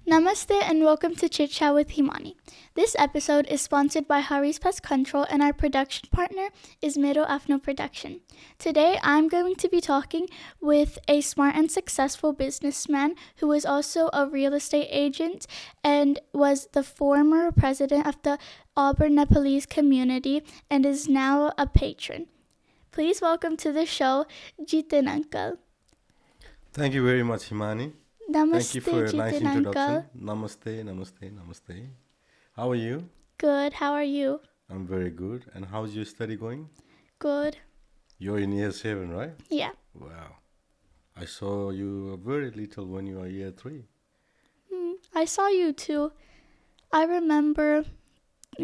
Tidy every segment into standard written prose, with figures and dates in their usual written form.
Namaste and welcome to Chit Chat with Himani. This episode is sponsored by Hari's Pest Control and our production partner is Mero Afno Production. Today I'm going to be talking with a smart and successful businessman who is also a real estate agent and was the former president of the Auburn Nepalese community and is now a patron. Please welcome to the show, Jiten Uncle. Thank you very much, Himani. Thank you Namaste, for a nice Jiten introduction. Uncle. Namaste, namaste, namaste. How are you? Good, how are you? I'm very good. And how's your study going? Good. You're in year 7, right? Yeah. Wow. I saw you very little when you were year 3. I saw you too. I remember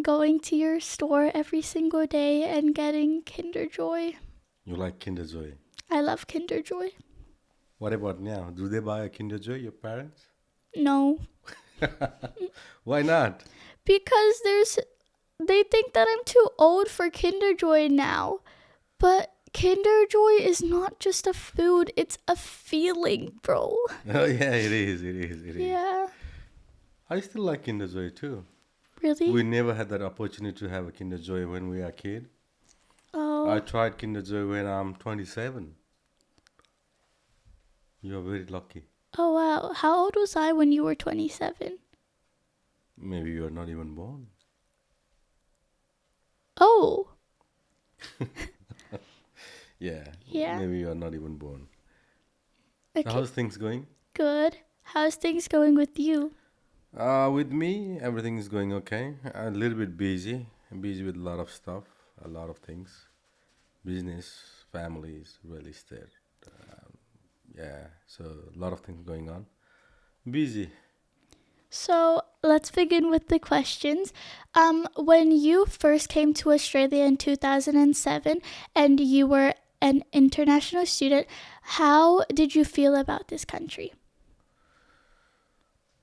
going to your store every single day and getting Kinder Joy. You like Kinder Joy. I love Kinder Joy. What about now? Do they buy a Kinder Joy, your parents? No, Why not? because they think that I'm too old for Kinder Joy now. But Kinder Joy is not just a food, it's a feeling, bro. Oh, yeah, it is. Yeah, I still like Kinder Joy too. really? We never had that opportunity to have a Kinder Joy when we were a kid. I Oh, tried Kinder Joy when I'm 27. You're very lucky. oh wow. How old was I when you were 27? Maybe you're not even born. Oh, Yeah, yeah. maybe you're not even born. So Okay, how's things going? good. How's things going with you? With me, everything is going okay. A little bit busy. I'm busy with a lot of stuff, a lot of things. Business, families, real estate. Yeah, so a lot of things going on. Busy. So let's begin with the questions. When you first came to Australia in 2007 and you were an international student, how did you feel about this country?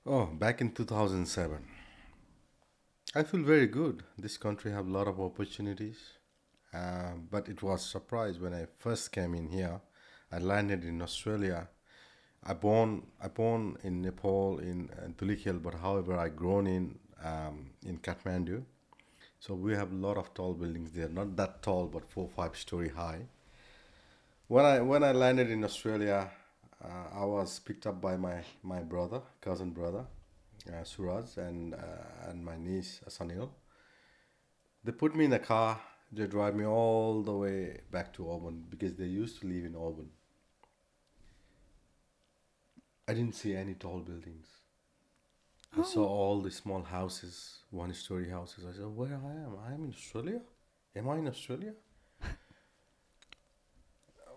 Oh, back in 2007. I feel very good. This country have a lot of opportunities. But it was surprise when I first came in here. I landed in Australia. I born in Nepal in Tulikil, but however I grown in Kathmandu. So we have a lot of tall buildings there. Not that tall, but 4 5 story high. When I landed in Australia, I was picked up by my brother, cousin brother, Suraj, and my niece Sanil. They put me in a car. They drive me all the way back to Auburn because they used to live in Auburn. I didn't see any tall buildings. I saw Oh, all the small houses, 1 story houses. I said, "Where I am? I am in Australia. Am I in Australia?"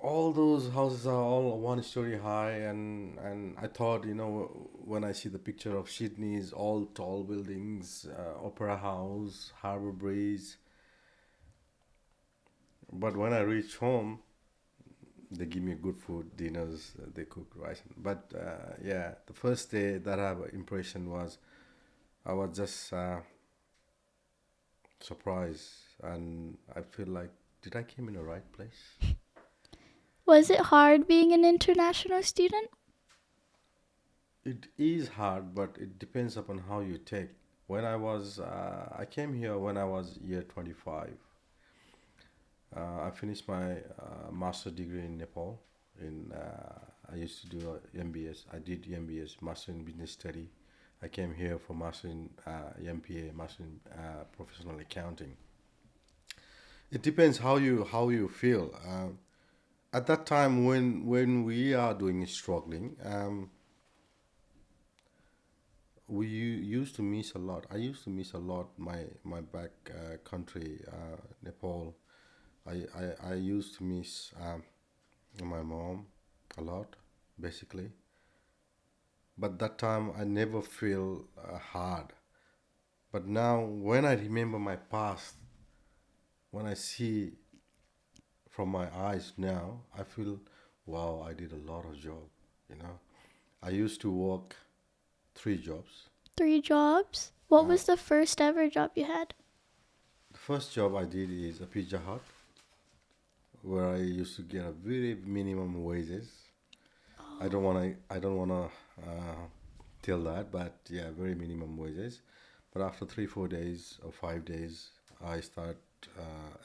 All those houses are all 1 story high, and I thought, when I see the picture of Sydney's all tall buildings, Opera House, Harbour Bridge, but when I reach home, they give me good food, dinners, they cook rice. But yeah, the first day that I have impression was I was just surprised, and I feel like, did I came in the right place? was it hard being an international student? It is hard, but it depends upon how you take. I came here when I was year 25. I finished my master degree in Nepal. I used to do a MBS. I did MBS, Master in Business Study. I came here for Master in MPA, Master in Professional Accounting. It depends how you feel. At that time, when we are doing struggling, used to miss a lot. I used to miss a lot my back country, Nepal. I used to miss my mom a lot, basically. But that time I never feel hard. But now when I remember my past, when I see from my eyes now, I feel, wow, I did a lot of job. You know, I used to work 3 jobs. 3 jobs? What Uh, was the first ever job you had? the first job I did is a Pizza Hut, where I used to get a very minimum wages. I don't wanna tell that, but yeah, very minimum wages. But after 3 4 days or 5 days, I start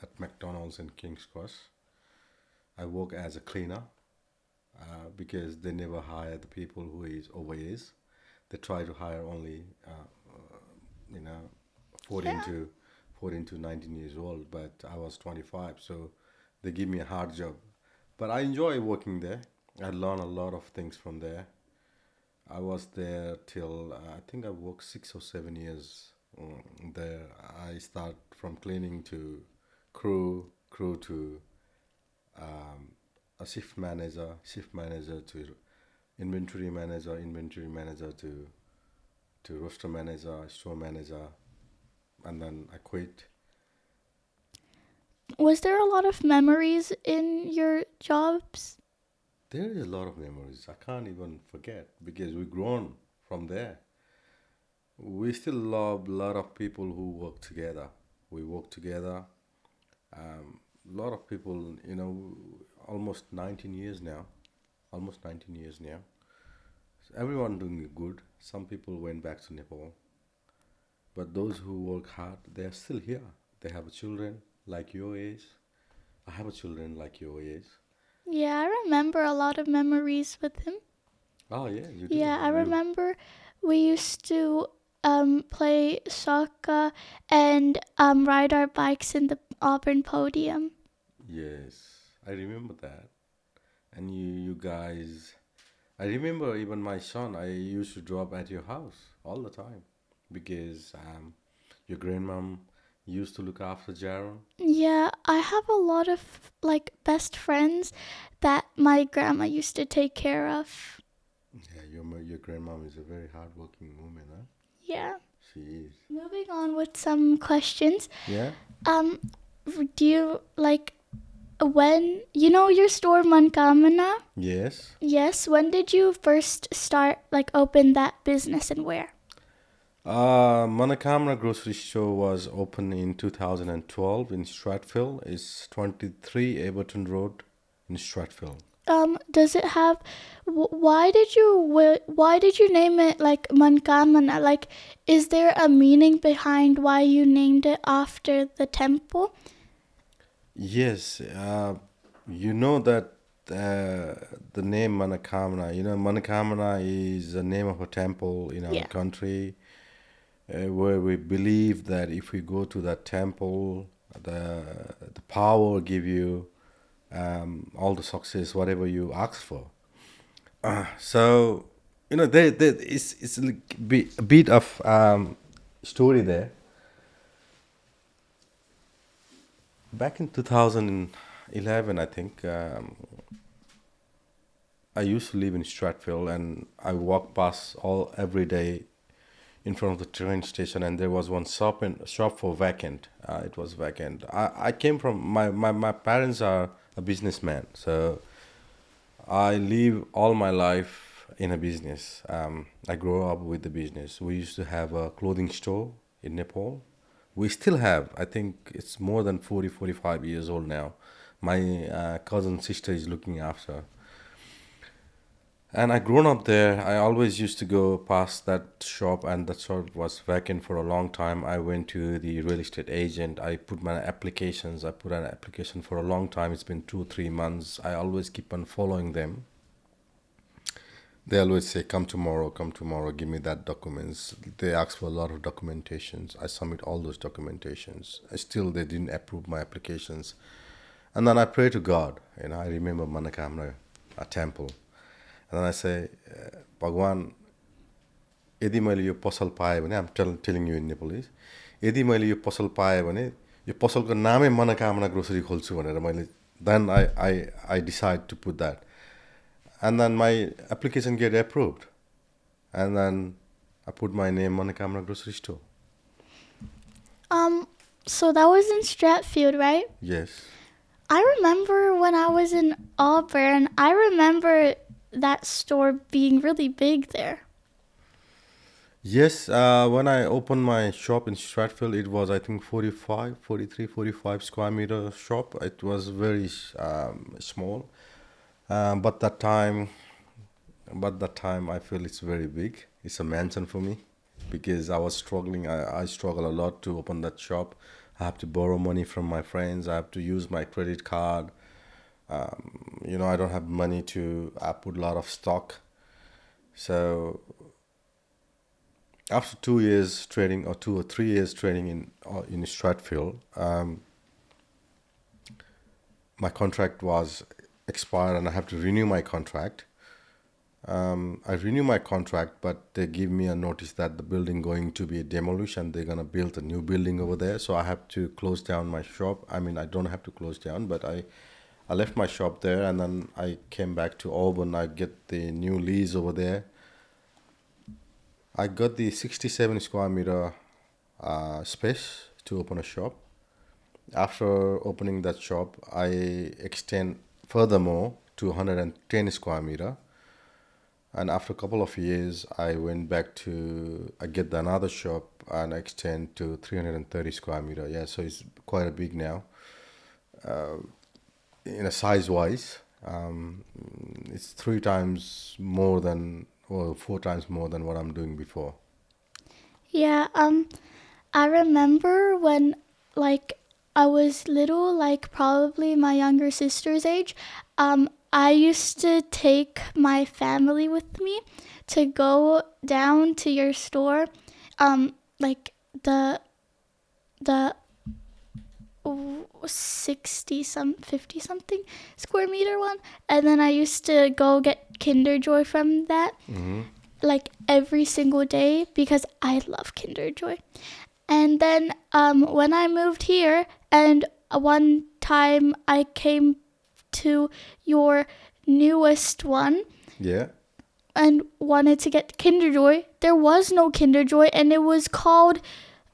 at McDonald's in King's Cross. I work as a cleaner because they never hire the people who is overage. They try to hire only you know 14 Yeah. to 14 to 19 years old. But I was 25, so they give me a hard job. But I enjoy working there. I learn a lot of things from there. I was there till I think I worked 6 or 7 years there. I start from cleaning to crew to a shift manager to inventory manager to roster manager, store manager, and then I quit. Was there a lot of memories in your jobs? There is a lot of memories I can't even forget because we grown from there. We still love a lot of people who work together. We work together. A lot of people, almost 19 years now. Almost 19 years now. So everyone doing good. Some people went back to Nepal, but those who work hard, they are still here. They have children like your age. I have a children like your age. Yeah, I remember a lot of memories with him. Oh yeah, you do. Yeah, I You remember we used to play soccer and ride our bikes in the Auburn podium. yes, I remember that. And you guys, I remember even my son. I used to drop at your house all the time because your grandmom used to look after Jaron. Yeah, I have a lot of like best friends that my grandma used to take care of. Yeah, your grandmom is a very hardworking woman, huh? Yeah. She is. Moving on with some questions. Yeah. Um, do you like when you know your store Mankamana? Yes. Yes. When did you first start like open that business and where? Manakamra grocery store was opened in 2012 in Stratfield. It's 23 Everton Road in Stratfield. Does it have? Why did you name it like Mankamana? Like, is there a meaning behind why you named it after the temple? Yes, you know that the name Manakamna. Manakamna is the name of a temple in our Yeah. country where we believe that if we go to that temple, the power will give you all the success, whatever you ask for. So, it's a bit of story there. Back in 2011, I think, I used to live in Stratfield and I walked past all every day in front of the train station, and there was one shop for vacant. It was vacant. I came from my parents are a businessman, so I live all my life in a business. I grew up with the business. We used to have a clothing store in Nepal. We still have. I think it's more than 45 years old now. My cousin sister is looking after. And I grown up there. I always used to go past that shop, and that shop was vacant for a long time. I went to the real estate agent. I put my applications. I put an application for a long time. It's been 2 3 months. I always keep on following them. They always say, come tomorrow, give me that documents." They ask for a lot of documentations. I submit all those documentations. Still, they didn't approve my applications. And then I pray to God. I remember Manakamra, a temple. And then I say, Bhagwan, यदि मैले यो पसल पाएँ भने, I'm telling you in Nepalese, यदि मैले यो पसल पाएँ भने यो पसलको नामै मनोकामना ग्रोसरी खोल्छु भनेर मैले, then I decide to put that. And then my application get approved. And then I put my name Manakamra Grocery Store. So that was in Stratfield, right? Yes. I remember when I was in Auburn, I remember that store being really big there. Yes, when I opened my shop in Stratfield, it was, I think, 45 square meter shop. It was very small. But that time, but that time I feel it's very big. It's a mansion for me because I was struggling. I struggle a lot to open that shop. I have to borrow money from my friends. I have to use my credit card. I don't have money to put a lot of stock. So after 2 years trading, or 2 or 3 years trading in Stratfield, my contract was expired and I have to renew my contract. I renew my contract, but they give me a notice that the building going to be demolition. They're gonna build a new building over there, so I have to close down my shop. I mean, I don't have to close down, but I left my shop there and then I came back to Auburn. I get the new lease over there. I got the 67 square meter space to open a shop. After opening that shop, I extend furthermore to 110 square meter. And after a couple of years, I went back to I get another shop and I extend to 330 square meter. Yeah, so it's quite a big now. In a size wise, it's 3 times more than, or 4 times more than what I'm doing before. Yeah, I remember when like I was little, like probably my younger sister's age, I used to take my family with me to go down to your store, like the 60 some 50 something square meter one, and then I used to go get Kinder Joy from that like every single day because I love Kinder Joy. And then when I moved here, and one time I came to your newest one Yeah, and wanted to get Kinder Joy, there was no Kinder Joy, and it was called,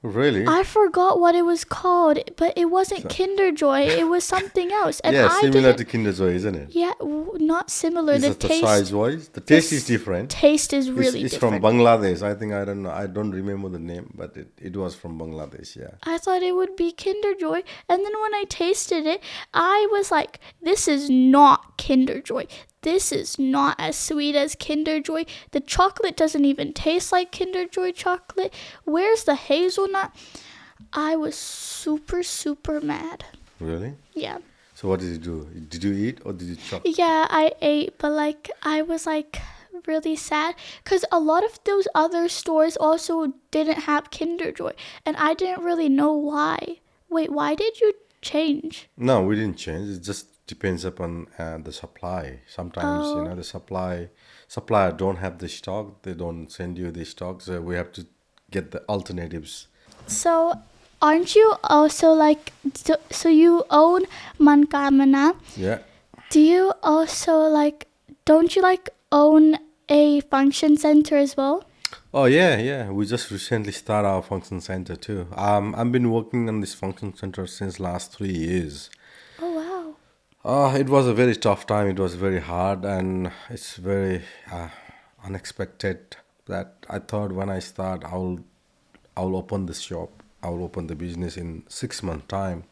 really? I forgot what it was called, but it wasn't So, Kinder Joy. It was something else, and yeah, I similar didn't. to Kinder Joy, isn't it? Yeah, not similar. Is The that the size taste, wise? The the taste is different. taste is It's, really it's from different. Bangladesh. I think I don't remember the name, but it was from Bangladesh. Yeah. I thought it would be Kinder Joy, and then when I tasted it, I was like, this is not Kinder Joy. This is not as sweet as Kinder Joy. The chocolate doesn't even taste like Kinder Joy chocolate. Where's the hazelnut? I was super, super mad. Really? Yeah. So what did you do? Did you eat or did you chop? Yeah, I ate, but like, I was like really sad because a lot of those other stores also didn't have Kinder Joy, and I didn't really know why. Wait, why did you change? No, we didn't change. It just depends upon the supply. Sometimes Oh, the supplier don't have the stock. They don't send you the stock, so we have to get the alternatives. so aren't you also like, so you own Mankamana? Yeah. Do you also like, don't you like own a function center as well? Oh yeah, yeah. We just recently started our function center too. I've been working on this function center since last 3 years. Oh, wow. It was a very tough time. It was very hard, and it's very unexpected that I thought when I start, I'll open this shop. I'll open the business in 6 month time.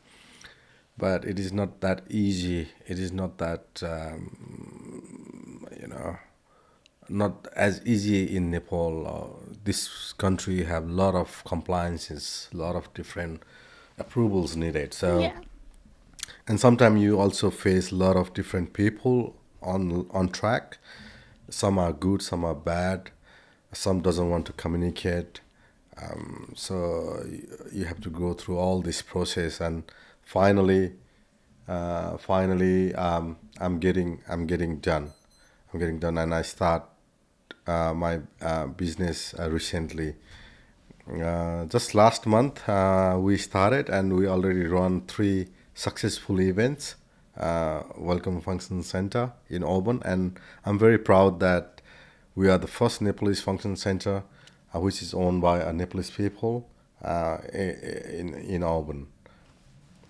But it is not that easy. It is not that you know not as easy in Nepal. This country have a lot of compliances, a lot of different approvals needed. So, Yeah. and sometimes you also face a lot of different people on track. Some are good, some are bad, some doesn't want to communicate. So you have to go through all this process, and finally, I'm getting done. I'm getting done, and I start my business recently. Just last month, we started, and we already run 3 successful events. Welcome Function Center in Auburn, and I'm very proud that we are the first Nepalese function center, which is owned by a Nepalese people in Auburn.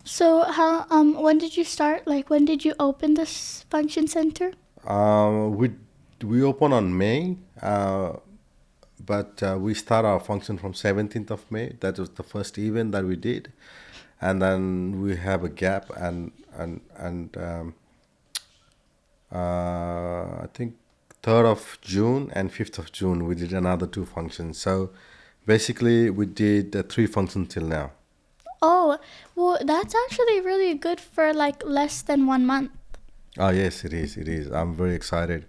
So how when did you start? Like when did you open this function center? We open on May, but we start our function from 17th of May. That was the first event that we did, and then we have a gap, and I think 3rd of June and 5th of June, we did another 2 functions. So basically, we did 3 functions till now. Oh, well, that's actually really good for like less than 1 month. Oh yes, it is. It is. I'm very excited,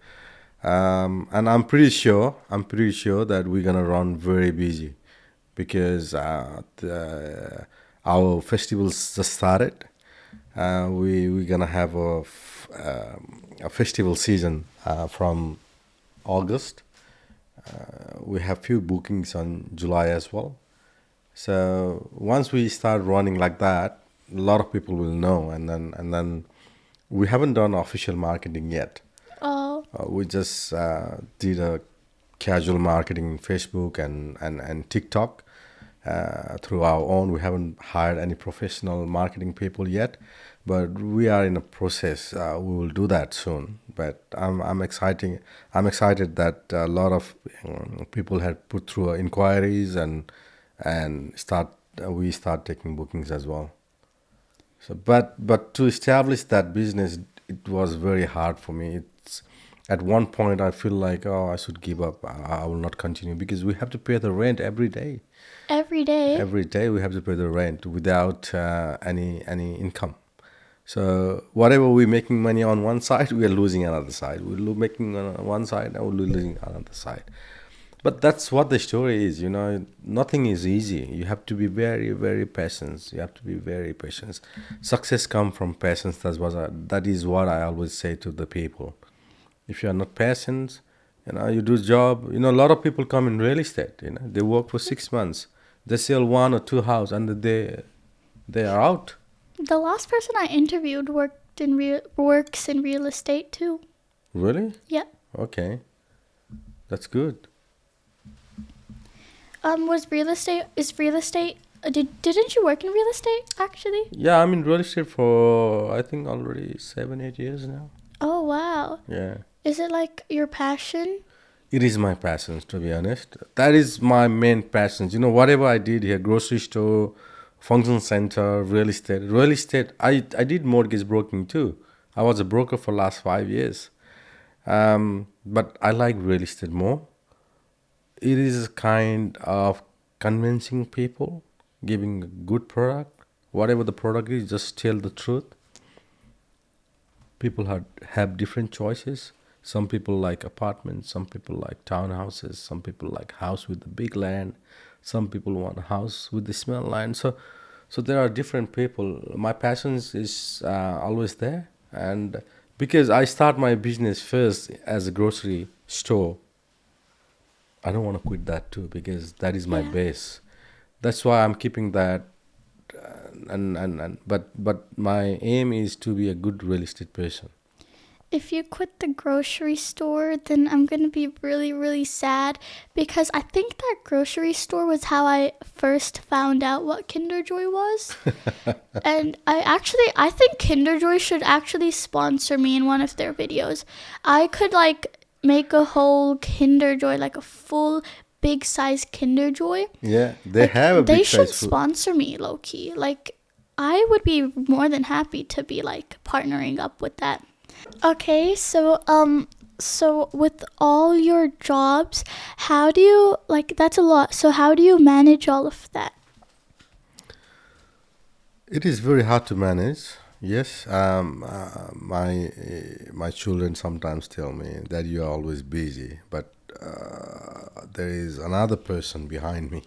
and I'm pretty sure that we're gonna run very busy because our festivals just started. We're gonna have a festival season from August. We have few bookings on July as well. So once we start running like that, a lot of people will know, and then we haven't done official marketing yet. Oh, We just did a casual marketing in Facebook and TikTok through our own. We haven't hired any professional marketing people yet, but we are in a process. We will do that soon. But I'm excited that a lot of people had put through inquiries and we start taking bookings as well. So, but to establish that business, it was very hard for me. It's at one point I feel like, oh, I should give up. I will not continue because we have to pay the rent every day. every day. Every day we have to pay the rent without any income. So whatever we're making money on one side, we are losing another side. We're making on one side, and we're losing another side. But that's what the story is, you know. Nothing is easy. You have to be very, very patient. You have to be very patient. Success comes from patience. That is what I always say to the people. If you are not patient, you do job. A lot of people come in real estate. They work for 6 months. They sell 1 or 2 houses, and they are out. The last person I interviewed works in real estate too. Really? Yeah. Okay, that's good. Was real estate is real estate? Didn't you work in real estate actually? Yeah, I'm in real estate for I think already 7, 8 years now. Oh wow. Yeah. Is it like your passion? It is my passion, to be honest. That is my main passion. Whatever I did here, grocery store, function center, real estate. Real estate, I did mortgage broking too. I was a broker for last 5 years. But I like real estate more. It is a kind of convincing people, giving a good product. Whatever the product is, just tell the truth. People have different choices. Some people like apartments, some people like townhouses, some people like house with a big land, some people want a house with a small land. So there are different people. My passion is always there, and because I start my business first as a grocery store, I don't want to quit that too because that is my Yeah. base. That's why I'm keeping that, but my aim is to be a good real estate person. If you quit the grocery store, then I'm going to be really, really sad because I think that grocery store was how I first found out what Kinder Joy was. And I think Kinder Joy should actually sponsor me in one of their videos. I could like make a whole Kinder Joy, like a full big size Kinder Joy. Yeah, they Like, have a they big should size food. sponsor me, low key. Like, I would be more than happy to be like partnering up with that. Okay, so with all your jobs, how do you like that's a lot. So how do you manage all of that? It is very hard to manage. Yes, my children sometimes tell me that you are always busy, but there is another person behind me,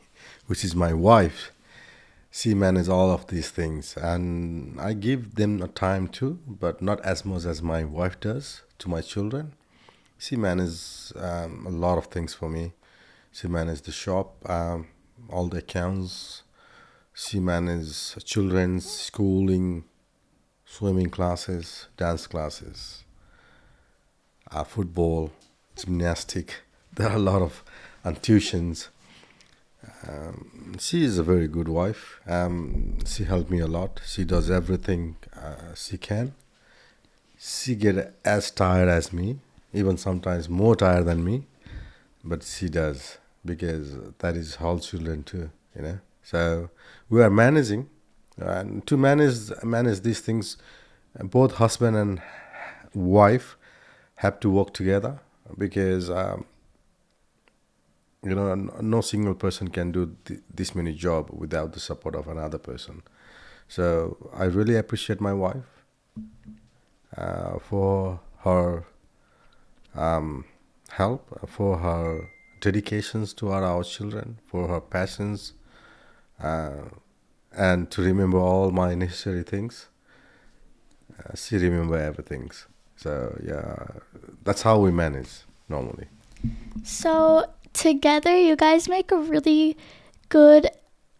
which is my wife. She manages all of these things, and I give them a time too, but not as much as my wife does to my children. She manages a lot of things for me. She manages the shop, all the accounts. She manages children's schooling, swimming classes, dance classes, football, gymnastic. There are a lot of and tuitions. She is a very good wife. She helped me a lot. She does everything she can. She get as tired as me, even sometimes more tired than me, but she does because that is how children too. So we are managing, and to manage these things, both husband and wife have to work together. because no single person can do this many job without the support of another person. So I really appreciate my wife for her help, for her dedications to our children, for her passions, uh, and to remember all my necessary things. She remember everything. So yeah, that's how we manage normally. So together, you guys make a really good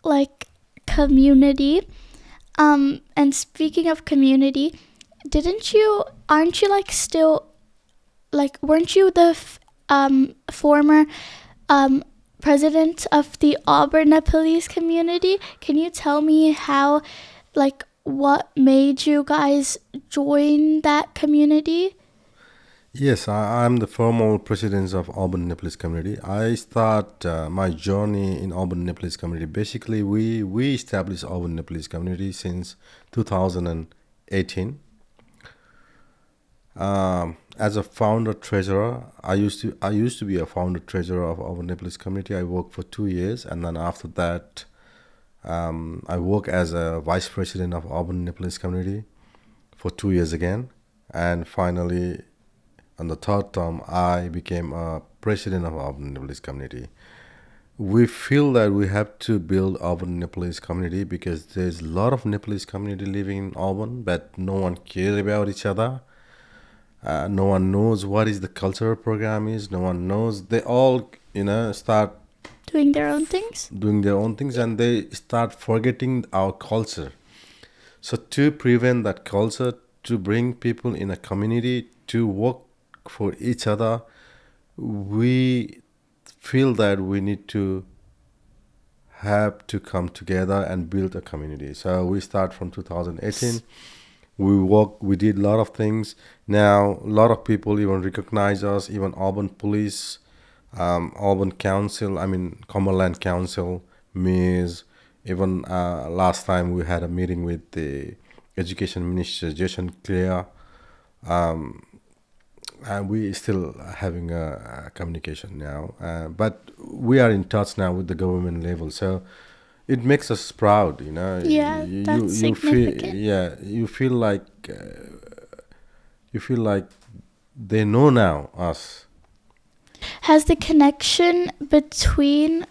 like community. And speaking of community, aren't you like still like weren't you the former um president of the Auburn Nepalese community? Can you tell me how, like, what made you guys join that community? Yes, I'm the formal president of Auburn Nepalese community. I start my journey in Auburn Nepalese community. Basically, we established Auburn Nepalese community since 2018. As a founder treasurer, I used to be a founder treasurer of Auburn Nepalese community. I worked for 2 years, and then after that, I worked as a vice president of Auburn Nepalese community for 2 years again, and finally, on the third term, I became a president of Auburn Nepalese community. We feel that we have to build Auburn Nepalese community because there's a lot of Nepalese community living in Auburn, but no one cares about each other. No one knows what is the cultural program is. No one knows. They all, start Doing their own things? doing their own things and they start forgetting our culture. So to prevent that culture, to bring people in a community to work for each other, we feel that we need to have to come together and build a community. So we start from 2018. We did a lot of things. Now a lot of people even recognize us, even Auburn Police, Auburn Council, I mean Cumberland Council, mayors. Even last time we had a meeting with the Education Minister Jason Clear, and we still having a communication now. But we are in touch now with the government level, so it makes us proud. Yeah, that's You feel, significant. yeah, you feel like they know now us. Has the connection between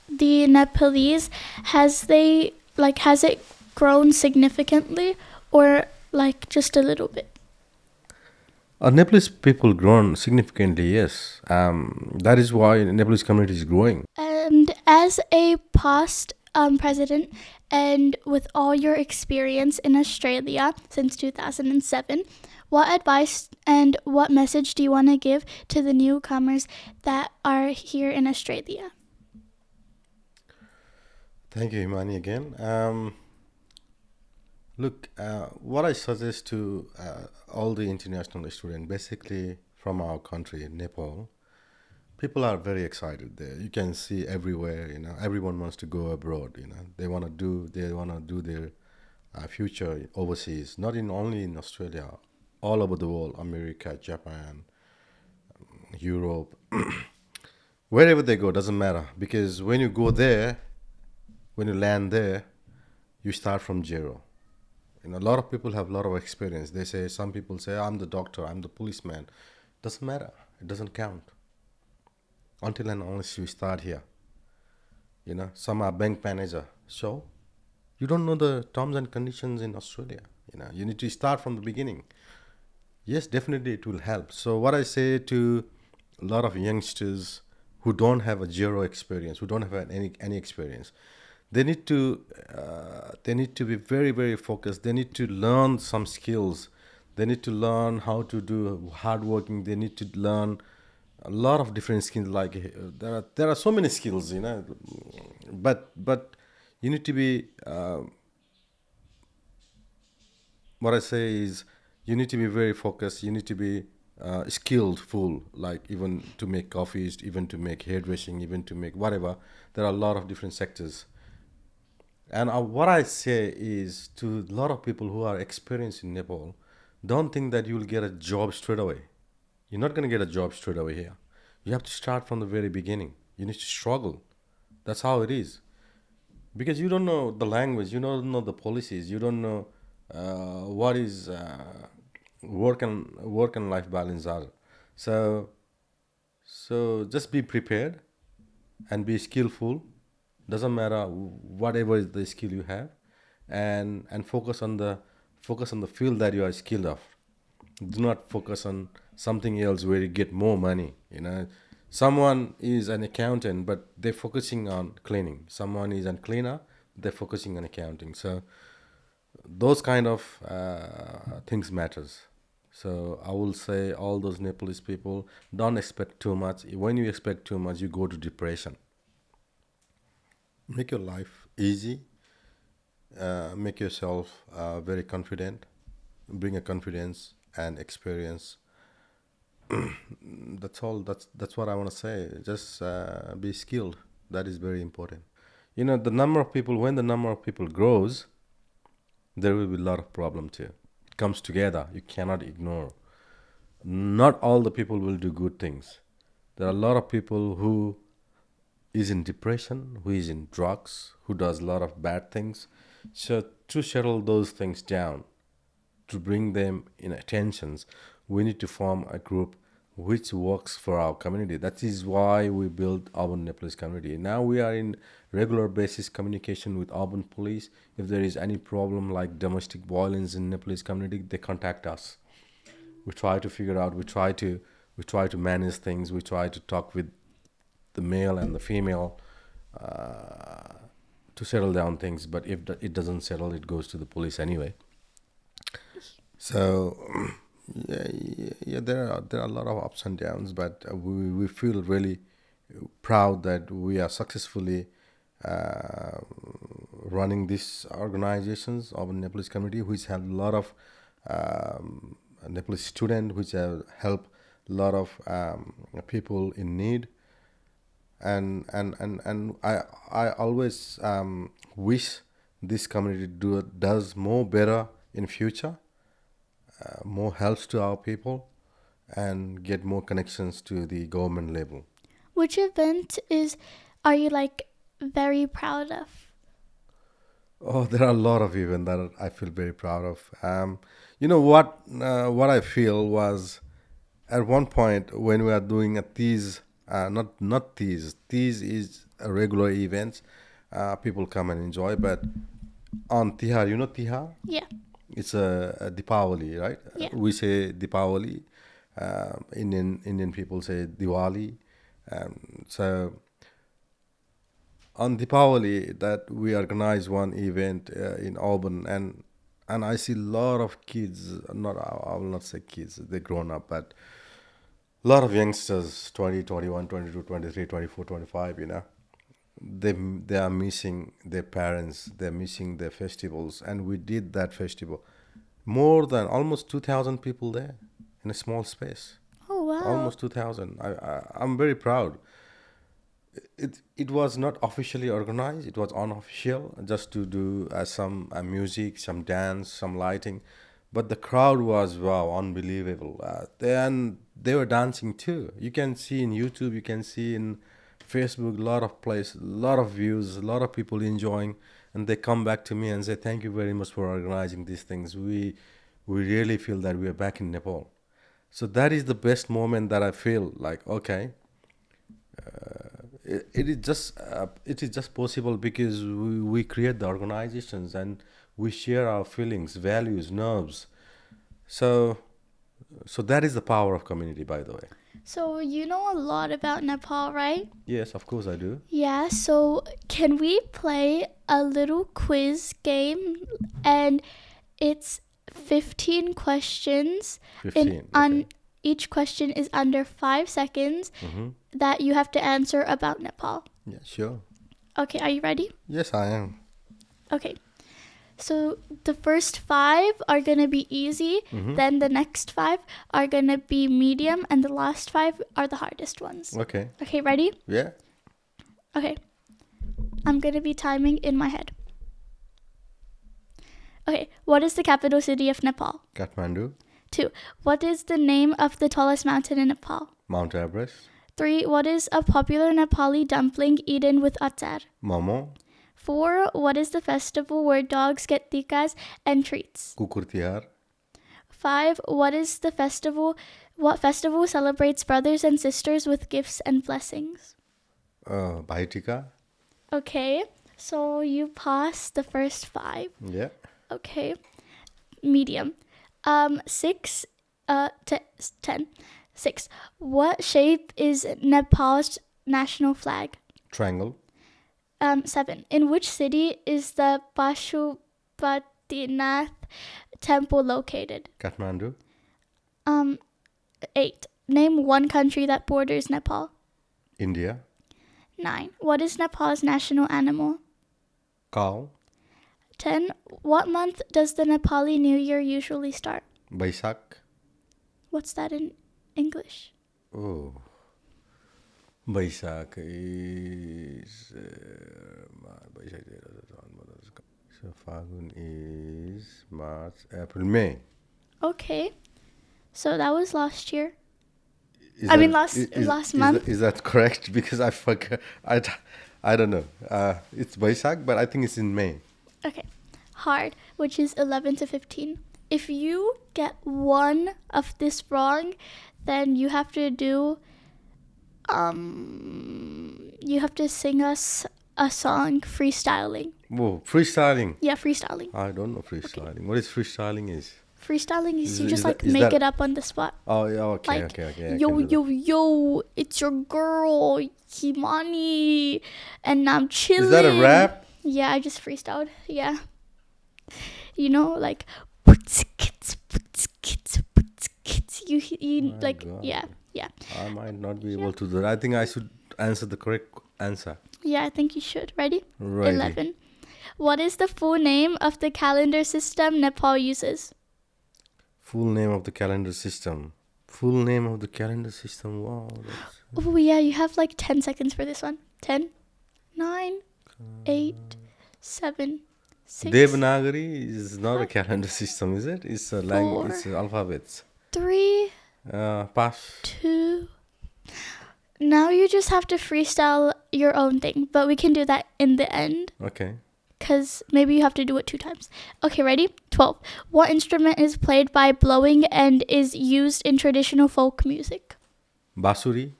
the Nepalese has it grown significantly, or like just a little bit? Nepalese people grown significantly, yes. That is why Nepalese community is growing. And as a past president, and with all your experience in Australia since 2007, what advice and what message do you want to give to the newcomers that are here in Australia? Thank you, Himani, again. Look, what I suggest to all the international students, basically from our country, Nepal, people are very excited there. You can see everywhere. Everyone wants to go abroad. They want to do their future overseas, not in only in Australia, all over the world, America, Japan, Europe, wherever they go, doesn't matter. Because when you go there, when you land there, you start from zero. A lot of people have a lot of experience. Some people say, I'm the doctor, I'm the policeman. Doesn't matter. It doesn't count until and unless you start here. Some are bank manager. So you don't know the terms and conditions in Australia. You need to start from the beginning. Yes, definitely it will help. So what I say to a lot of youngsters who don't have a zero experience, who don't have any experience, they need to be very very focused. They need to learn some skills. They need to learn how to do hard working. They need to learn a lot of different skills. Like there are so many skills, but you need to be what I say is you need to be very focused. You need to be skillful, like even to make coffees, even to make hairdressing, even to make whatever. There are a lot of different sectors. And what I say is to a lot of people who are experienced in Nepal, don't think that you will get a job straight away. You're not going to get a job straight away here. You have to start from the very beginning. You need to struggle. That's how it is. Because you don't know the language, you don't know the policies, you don't know what is work and life balance are. So just be prepared and be skillful. Doesn't matter whatever is the skill you have, and focus on the field that you are skilled of. Do not focus on something else where you get more money. Someone is an accountant, but they're focusing on cleaning. Someone is a cleaner, they're focusing on accounting. So those kind of things matters. So I will say all those Nepalese people, don't expect too much. When you expect too much, you go to depression. Make your life easy. Make yourself very confident. Bring a confidence and experience. That's all. That's what I want to say. Just be skilled. That is very important. The number of people. When the number of people grows, there will be a lot of problem too. It comes together. You cannot ignore. Not all the people will do good things. There are a lot of people who is in depression, who is in drugs, who does a lot of bad things. So to settle those things down, to bring them in attentions, we need to form a group which works for our community. That is why we built Urban Nepalese Community. Now we are in regular basis communication with urban police. If there is any problem like domestic violence in Nepalese community, they contact us. We try to figure out. We try to manage things. We try to talk with the male and the female to settle down things. But if it doesn't settle, it goes to the police anyway. So yeah, there are a lot of ups and downs, but we feel really proud that we are successfully uh, running these organizations of Nepalese community, which have a lot of Nepalese students, which have helped a lot of people in need, and I always wish this community does more better in future, more helps to our people, and get more connections to the government level. Which event are you very proud of? Oh, there are a lot of events that I feel very proud of. What I feel was at one point when we are doing a tease, not tease. Tease is a regular event. People come and enjoy, but on Tihar, Tihar? Yeah. It's a Deepavali, right? Yeah. We say Deepavali. Indian people say Diwali. So on Deepavali, that we organize one event in Auburn, and I see a lot of kids. Not I will not say kids; they're grown up, but a lot of youngsters, 20, 21, 22, 23, 24, 25. They are missing their parents. They're missing their festivals, and we did that festival. More than almost 2,000 people there in a small space. Oh, wow. Almost 2,000. I'm very proud. It was not officially organized. It was unofficial, just to do some music, some dance, some lighting. But the crowd was, wow, unbelievable. And they were dancing too. You can see in YouTube, you can see in Facebook, a lot of places, a lot of views, a lot of people enjoying, and they come back to me and say, "Thank you very much for organizing these things. We really feel that we are back in Nepal." So that is the best moment that I feel like, okay, it is just possible because we create the organizations and we share our feelings, values, nerves. So that is the power of community, by the way. So you know a lot about Nepal, right? Yes, of course I do. Yeah, so can we play a little quiz game? And it's 15 questions. 15. Okay. Each question is under 5 seconds that you have to answer about Nepal. Yeah, sure. Okay, are you ready? Yes, I am. Okay. So the first 5 are going to be easy. Then the next 5 are going to be medium. And the last 5 are the hardest ones. Okay. Okay, ready? Yeah. Okay. I'm going to be timing in my head. Okay, what is the capital city of Nepal? Kathmandu. 2. What is the name of the tallest mountain in Nepal? Mount Everest. 3. What is a popular Nepali dumpling eaten with achar? Momo. 4. What is the festival where dogs get tikas and treats? Kukur Tihar. 5. What festival celebrates brothers and sisters with gifts and blessings? Bhai Tika. Okay, so you passed the first 5. Yeah. Okay, medium. 6 to 10. 6. What shape is Nepal's national flag? Triangle. 7. In which city is the Pashupatinath temple located? Kathmandu. 8. Name one country that borders Nepal. India. 9. What is Nepal's national animal? Cow. 10. What month does the Nepali New Year usually start? Baisak. What's that in English? Oh. Baisak is... So Fagun is March, April, May. Okay. So that was last year. Is I that- mean last month. Is that correct? Because I forgot. I don't know. It's Baisak, but I think it's in May. Okay. Hard, which is 11 to 15. If you get one of this wrong, then you have to do you have to sing us a song freestyling. Whoa, freestyling. Yeah, freestyling. I don't know freestyling. What is freestyling is? Freestyling is you Is just that- like is make that- it up on the spot. Oh, yeah, okay, Like, okay. I yo, can do yo, yo, it's your girl, Himani, and I'm that. chilling. Is that a rap? Yeah, I just freestyled. Yeah. You know, like, you My like, God. yeah. I might not be able to do that. I think I should answer the correct answer. Yeah, I think you should. Ready? Ready. 11. What is the full name of the calendar system Nepal uses? Full name of the calendar system. Full name of the calendar system. Wow. Oh, yeah, you have like 10 seconds for this one. 10, 9, 8, 7, 6, Devanagari is not a calendar system, is it? It's a language. It's alphabets. 3, Pass. 2. Now you just have to freestyle your own thing, but we can do that in the end Okay. because maybe you have to do it 2 times. Okay, ready? 12. What instrument is played by blowing and is used in traditional folk music? Basuri.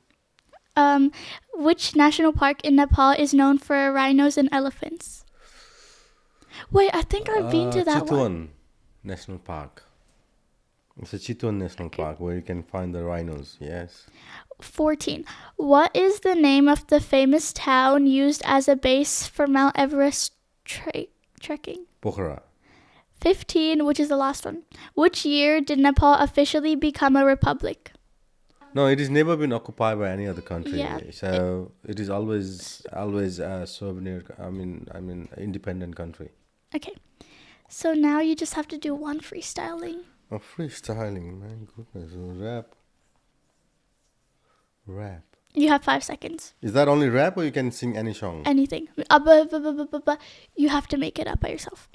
Which national park in Nepal is known for rhinos and elephants? Wait, I think I've been to that one. Chitwan National Park. It's a Chitwan National Park where you can find the rhinos. Yes. 14. What is the name of the famous town used as a base for Mount Everest trekking? Pokhara. 15, which is the last one. Which year did Nepal officially become a republic? No, it has never been occupied by any other country. Yeah. So it is always a souvenir. I mean, independent country. Okay. So now you just have to do one freestyling. Oh, freestyling, my goodness, rap. You have 5 seconds. Is that only rap, or you can sing any song? Anything. You have to make it up by yourself.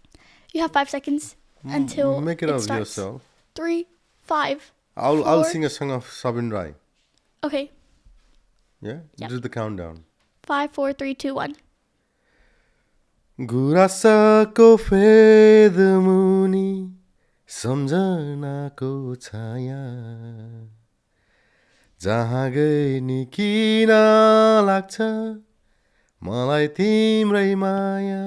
You have 5 seconds until Make it it up starts. yourself. 3, 5. I'll 4. sing a song of Sabin Rai. Okay. Yeah? Yep. Do the countdown. 5, 4, 3, 2, 1. गुराँसको फेद मुनि सम्झनाको छाया जहाँ गए नि किन लाग्छ मलाई तिम्रै माया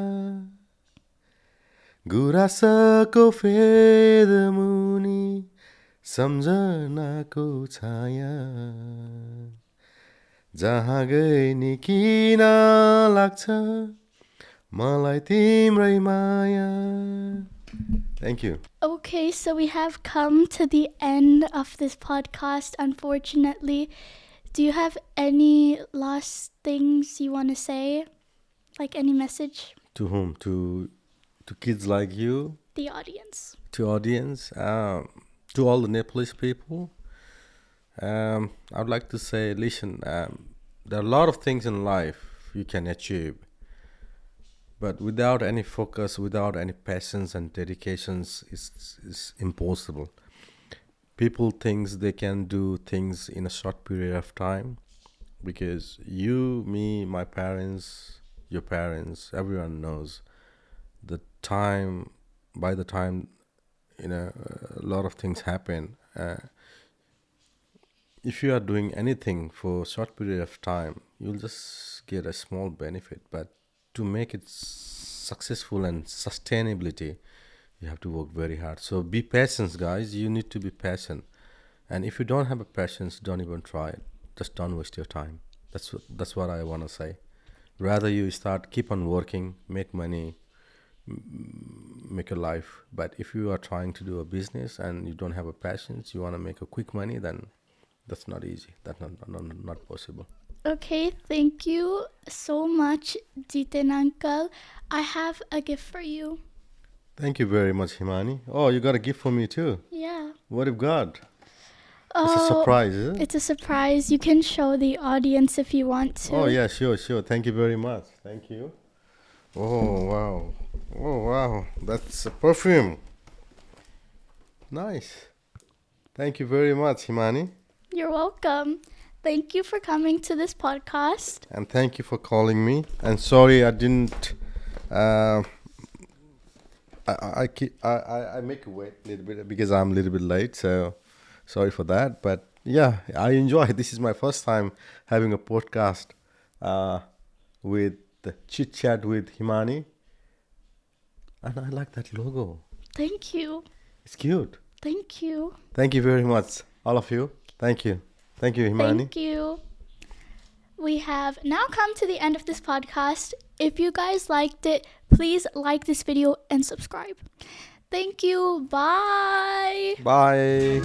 गुराँसको फेद मुनि सम्झनाको छाया जहाँ गए नि किन लाग्छ मलाई तिम्रै माया. Thank you. Okay, so we have come to the end of this podcast, unfortunately. Do you have any last things you want to say? Like any message? To whom? To kids like you? The audience. To audience? To all the Nepalese people? I would like to say, listen, there are a lot of things in life you can achieve. But without any focus, without any passions and dedications, it's impossible. People thinks they can do things in a short period of time because you, me, my parents, your parents, everyone knows the time. By the time a lot of things happen. If you are doing anything for a short period of time, you'll just get a small benefit. But to make it successful and sustainability, you have to work very hard. So be patient, guys. You need to be patient. And if you don't have a patience, don't even try it. Just don't waste your time. That's what I want to say. Rather you keep on working, make money, make a life. But if you are trying to do a business and you don't have a patience, you want to make a quick money, then that's not easy. That's not possible. Okay, thank you so much, Jiten uncle. I have a gift for you. Thank you very much, Himani. Oh, you got a gift for me too. Yeah. What have you got? Oh, It's a surprise, is it? It's a surprise. You can show the audience if you want to. Oh yeah, sure. Thank you very much. Thank you. Oh wow. Oh wow. That's a perfume. Nice. Thank you very much, Himani. You're welcome. Thank you for coming to this podcast. And thank you for calling me. And sorry I didn't. I make you wait a little bit because I'm a little bit late. So sorry for that. But yeah, I enjoy. This is my first time having a podcast with the chit chat with Himani. And I like that logo. Thank you. It's cute. Thank you. Thank you very much, all of you. Thank you. Thank you, Himani. Thank you. We have now come to the end of this podcast. If you guys liked it, please like this video and subscribe. Thank you. Bye. Bye.